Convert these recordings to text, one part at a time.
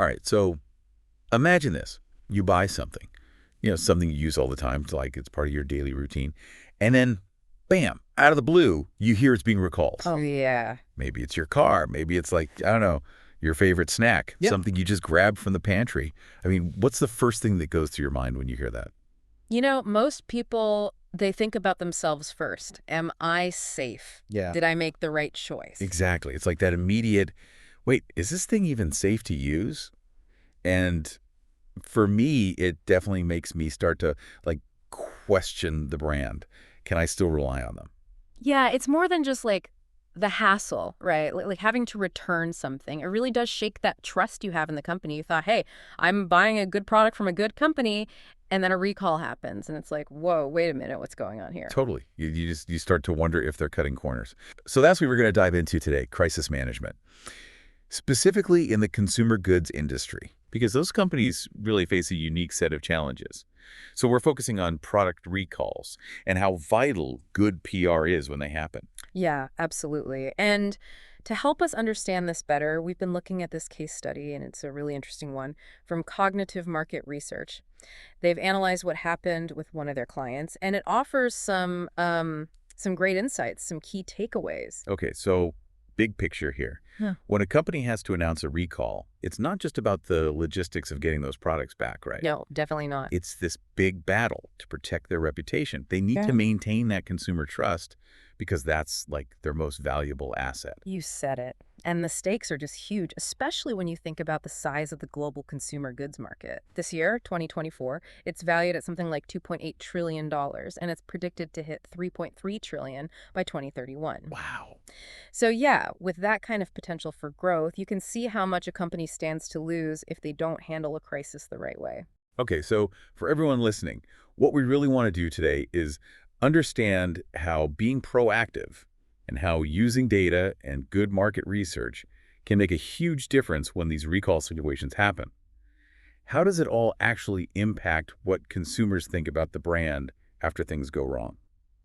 All right, so imagine this. You buy something, something you use all the time, like it's part of your daily routine. And then, bam, out of the blue, you hear it's being recalled. Oh, yeah. Maybe it's your car. Maybe it's like, I don't know, your favorite snack, Yep. something you just grabbed from the pantry. I mean, what's the first thing that goes through your mind when you hear that? Most people, they think about themselves first. Am I safe? Yeah. Did I make the right choice? Exactly. It's like that immediate, wait, is this thing even safe to use? And for me, it definitely makes me start to like question the brand. Can I still rely on them? Yeah, it's more than just like the hassle, right? Like having to return something. It really does shake that trust you have in the company. You thought, hey, I'm buying a good product from a good company, and then a recall happens, and it's like, whoa, wait a minute, what's going on here? Totally. You start to wonder if they're cutting corners. So that's what we're going to dive into today, crisis management, specifically in the consumer goods industry, because those companies really face a unique set of challenges. So we're focusing on product recalls and how vital good PR is when they happen. Yeah, absolutely. And to help us understand this better, we've been looking at this case study, and it's a really interesting one, from cognitive market research. They've analyzed what happened with one of their clients, and it offers some great insights, some key takeaways. Okay, so big picture here. Huh. When a company has to announce a recall, it's not just about the logistics of getting those products back, right? No, definitely not. It's this big battle to protect their reputation. They need to Yeah. maintain that consumer trust because that's like their most valuable asset. You said it. And the stakes are just huge, especially when you think about the size of the global consumer goods market. This year, 2024, it's valued at something like $2.8 trillion, and it's predicted to hit $3.3 trillion by 2031. Wow. So yeah, with that kind of potential for growth, you can see how much a company stands to lose if they don't handle a crisis the right way. Okay, so for everyone listening, what we really want to do today is understand how being proactive and how using data and good market research can make a huge difference when these recall situations happen. How does it all actually impact what consumers think about the brand after things go wrong?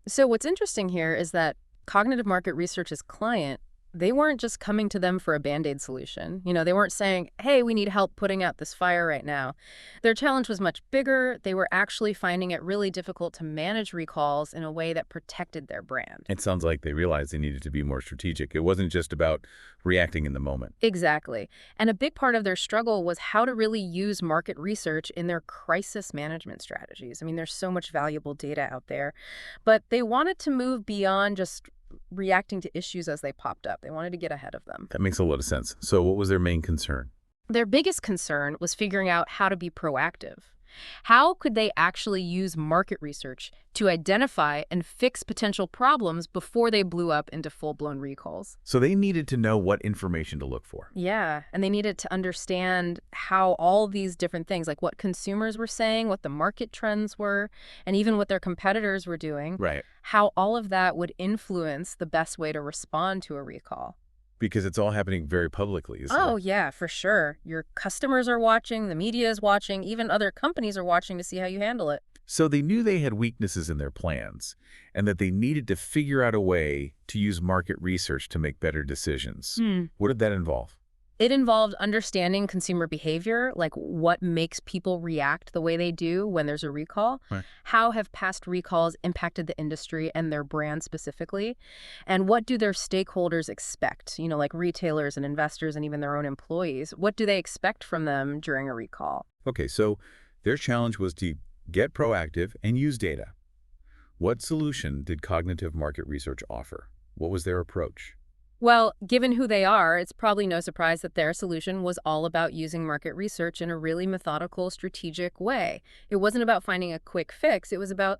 So what's interesting here is that cognitive market research's client, they weren't just coming to them for a Band-Aid solution. They weren't saying, hey, we need help putting out this fire right now. Their challenge was much bigger. They were actually finding it really difficult to manage recalls in a way that protected their brand. It sounds like they realized they needed to be more strategic. It wasn't just about reacting in the moment. Exactly. And a big part of their struggle was how to really use market research in their crisis management strategies. I mean, there's so much valuable data out there, but they wanted to move beyond just reacting to issues as they popped up. They wanted to get ahead of them. That makes a lot of sense. So what was their main concern? Their biggest concern was figuring out how to be proactive. How could they actually use market research to identify and fix potential problems before they blew up into full-blown recalls? So they needed to know what information to look for. Yeah, and they needed to understand how all these different things, like what consumers were saying, what the market trends were, and even what their competitors were doing, Right. how all of that would influence the best way to respond to a recall. Because it's all happening very publicly, isn't Oh, it? yeah, for sure. Your customers are watching, the media is watching, even other companies are watching to see how you handle it. So they knew they had weaknesses in their plans and that they needed to figure out a way to use market research to make better decisions. What did that involve? It involved understanding consumer behavior, like what makes people react the way they do when there's a recall. Right. How have past recalls impacted the industry and their brand specifically? And what do their stakeholders expect? Like retailers and investors and even their own employees. What do they expect from them during a recall? Okay, so their challenge was to get proactive and use data. What solution did cognitive market research offer? What was their approach? Well, given who they are, it's probably no surprise that their solution was all about using market research in a really methodical, strategic way. It wasn't about finding a quick fix. It was about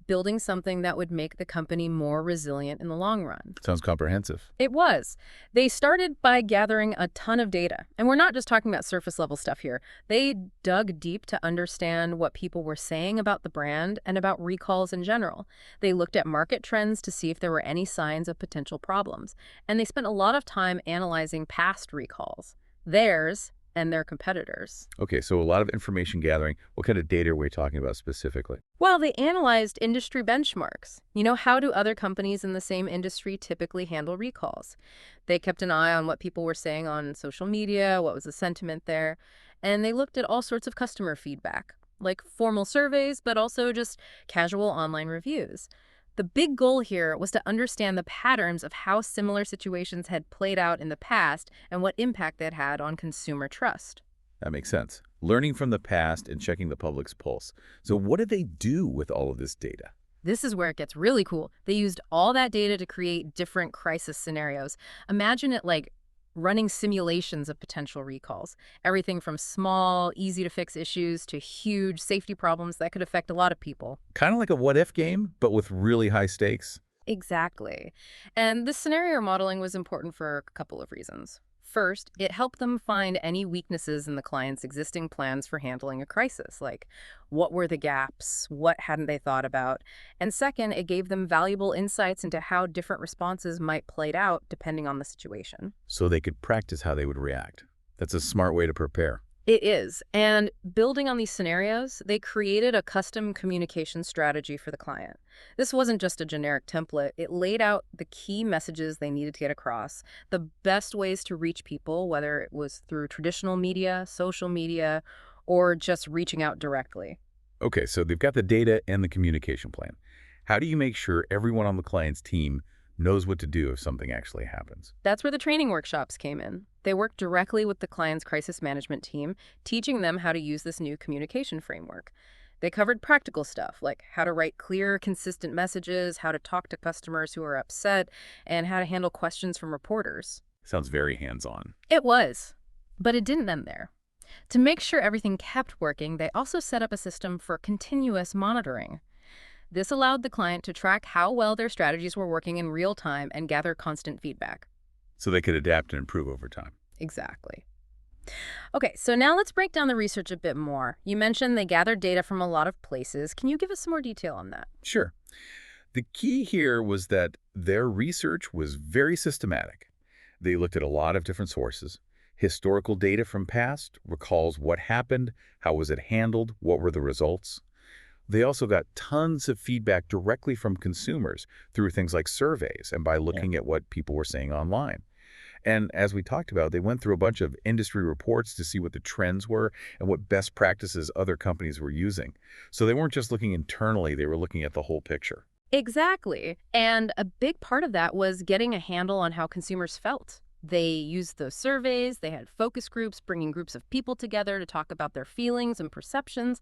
building something that would make the company more resilient in the long run. Sounds comprehensive. It was. They started by gathering a ton of data. And we're not just talking about surface level stuff here. They dug deep to understand what people were saying about the brand and about recalls in general. They looked at market trends to see if there were any signs of potential problems. And they spent a lot of time analyzing past recalls. Theirs and their competitors. Okay, so a lot of information gathering. What kind of data are we talking about specifically? Well, they analyzed industry benchmarks. How do other companies in the same industry typically handle recalls? They kept an eye on what people were saying on social media, what was the sentiment there, and they looked at all sorts of customer feedback, like formal surveys, but also just casual online reviews. The big goal here was to understand the patterns of how similar situations had played out in the past and what impact that had on consumer trust. That makes sense. Learning from the past and checking the public's pulse. So what did they do with all of this data? This is where it gets really cool. They used all that data to create different crisis scenarios. Imagine it like running simulations of potential recalls. Everything from small, easy to fix issues to huge safety problems that could affect a lot of people. Kind of like a what-if game, but with really high stakes. Exactly. And this scenario modeling was important for a couple of reasons. First, it helped them find any weaknesses in the client's existing plans for handling a crisis, like what were the gaps, what hadn't they thought about? And second, it gave them valuable insights into how different responses might play out depending on the situation. So they could practice how they would react. That's a smart way to prepare. It is. And building on these scenarios, they created a custom communication strategy for the client. This wasn't just a generic template. It laid out the key messages they needed to get across, the best ways to reach people, whether it was through traditional media, social media, or just reaching out directly. Okay, so they've got the data and the communication plan. How do you make sure everyone on the client's team knows what to do if something actually happens? That's where the training workshops came in. They worked directly with the client's crisis management team, teaching them how to use this new communication framework. They covered practical stuff like how to write clear, consistent messages, how to talk to customers who are upset, and how to handle questions from reporters. Sounds very hands-on. It was, but it didn't end there. To make sure everything kept working, they also set up a system for continuous monitoring. This allowed the client to track how well their strategies were working in real time and gather constant feedback. So they could adapt and improve over time. Exactly. Okay, so now let's break down the research a bit more. You mentioned they gathered data from a lot of places. Can you give us some more detail on that? Sure. The key here was that their research was very systematic. They looked at a lot of different sources. Historical data from past recalls what happened, how was it handled, what were the results. They also got tons of feedback directly from consumers through things like surveys and by looking at what people were saying online. And as we talked about, they went through a bunch of industry reports to see what the trends were and what best practices other companies were using. So they weren't just looking internally, they were looking at the whole picture. Exactly. And a big part of that was getting a handle on how consumers felt. They used those surveys, they had focus groups, bringing groups of people together to talk about their feelings and perceptions,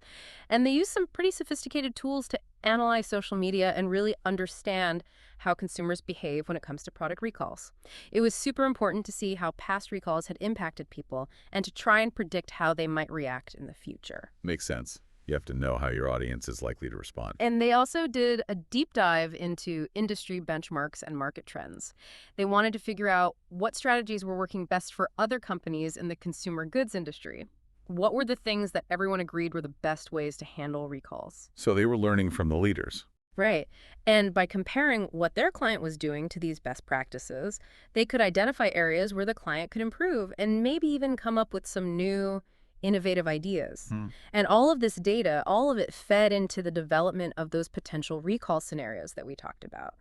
and they used some pretty sophisticated tools to analyze social media and really understand how consumers behave when it comes to product recalls. It was super important to see how past recalls had impacted people and to try and predict how they might react in the future. Makes sense. You have to know how your audience is likely to respond. And they also did a deep dive into industry benchmarks and market trends. They wanted to figure out what strategies were working best for other companies in the consumer goods industry. What were the things that everyone agreed were the best ways to handle recalls? So they were learning from the leaders. Right. And by comparing what their client was doing to these best practices, they could identify areas where the client could improve and maybe even come up with some new innovative ideas. And all of this data, all of it fed into the development of those potential recall scenarios that we talked about.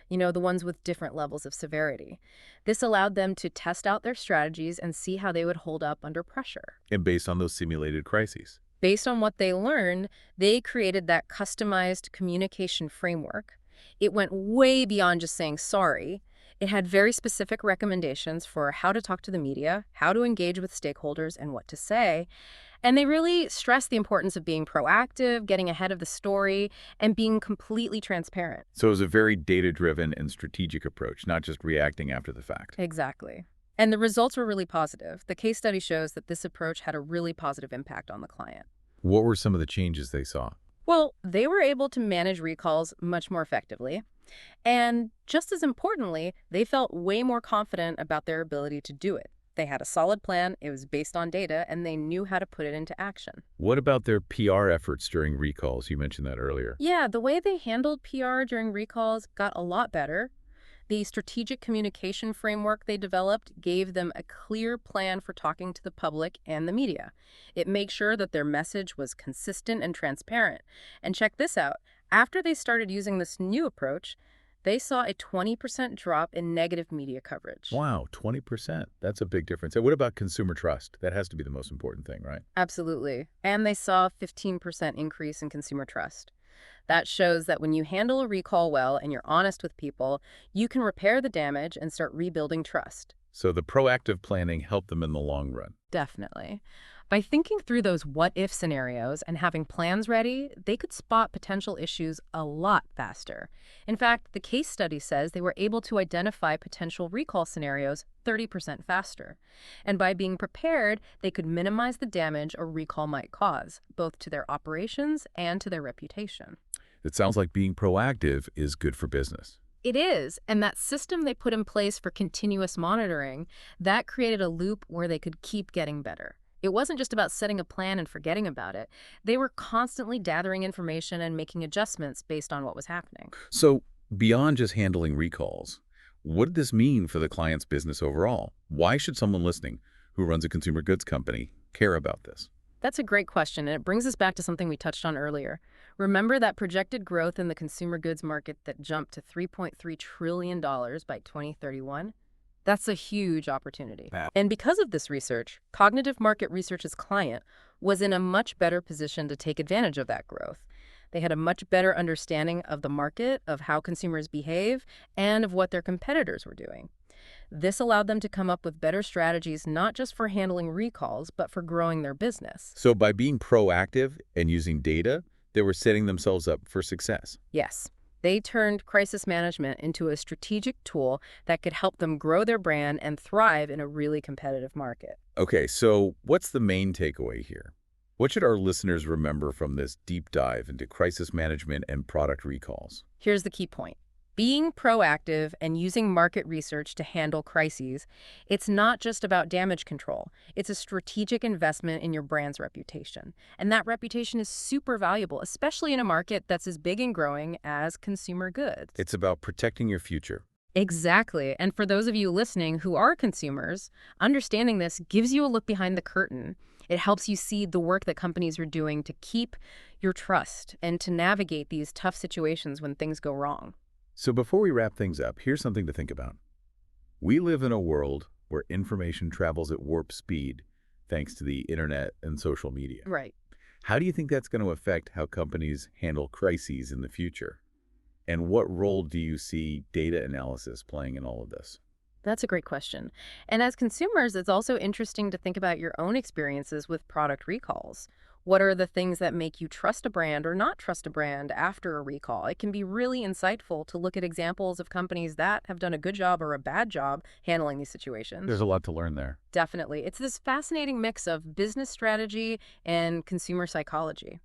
The ones with different levels of severity. This allowed them to test out their strategies and see how they would hold up under pressure. And based on those simulated crises. Based on what they learned, they created that customized communication framework. It went way beyond just saying sorry. It had very specific recommendations for how to talk to the media, how to engage with stakeholders, and what to say. And they really stressed the importance of being proactive, getting ahead of the story, and being completely transparent. So it was a very data-driven and strategic approach, not just reacting after the fact. Exactly. And the results were really positive. The case study shows that this approach had a really positive impact on the client. What were some of the changes they saw? Well, they were able to manage recalls much more effectively. And just as importantly, they felt way more confident about their ability to do it. They had a solid plan, it was based on data, and they knew how to put it into action. What about their PR efforts during recalls? You mentioned that earlier. Yeah, the way they handled PR during recalls got a lot better. The strategic communication framework they developed gave them a clear plan for talking to the public and the media. It made sure that their message was consistent and transparent. And check this out. After they started using this new approach, they saw a 20% drop in negative media coverage. Wow, 20%. That's a big difference. And what about consumer trust? That has to be the most important thing, right? Absolutely. And they saw a 15% increase in consumer trust. That shows that when you handle a recall well and you're honest with people, you can repair the damage and start rebuilding trust. So the proactive planning helped them in the long run. Definitely. By thinking through those what-if scenarios and having plans ready, they could spot potential issues a lot faster. In fact, the case study says they were able to identify potential recall scenarios 30% faster. And by being prepared, they could minimize the damage a recall might cause, both to their operations and to their reputation. It sounds like being proactive is good for business. It is, and that system they put in place for continuous monitoring, that created a loop where they could keep getting better. It wasn't just about setting a plan and forgetting about it. They were constantly gathering information and making adjustments based on what was happening. So beyond just handling recalls, what did this mean for the client's business overall? Why should someone listening who runs a consumer goods company care about this? That's a great question, and it brings us back to something we touched on earlier. Remember that projected growth in the consumer goods market that jumped to $3.3 trillion by 2031? That's a huge opportunity. Wow. And because of this research, Cognitive Market Research's client was in a much better position to take advantage of that growth. They had a much better understanding of the market, of how consumers behave, and of what their competitors were doing. This allowed them to come up with better strategies, not just for handling recalls, but for growing their business. So by being proactive and using data, they were setting themselves up for success. Yes, they turned crisis management into a strategic tool that could help them grow their brand and thrive in a really competitive market. Okay, so what's the main takeaway here? What should our listeners remember from this deep dive into crisis management and product recalls? Here's the key point. Being proactive and using market research to handle crises, it's not just about damage control. It's a strategic investment in your brand's reputation. And that reputation is super valuable, especially in a market that's as big and growing as consumer goods. It's about protecting your future. Exactly. And for those of you listening who are consumers, understanding this gives you a look behind the curtain. It helps you see the work that companies are doing to keep your trust and to navigate these tough situations when things go wrong. So before we wrap things up, here's something to think about. We live in a world where information travels at warp speed thanks to the internet and social media. Right. How do you think that's going to affect how companies handle crises in the future? And what role do you see data analysis playing in all of this? That's a great question. And as consumers, it's also interesting to think about your own experiences with product recalls. What are the things that make you trust a brand or not trust a brand after a recall? It can be really insightful to look at examples of companies that have done a good job or a bad job handling these situations. There's a lot to learn there. Definitely. It's this fascinating mix of business strategy and consumer psychology.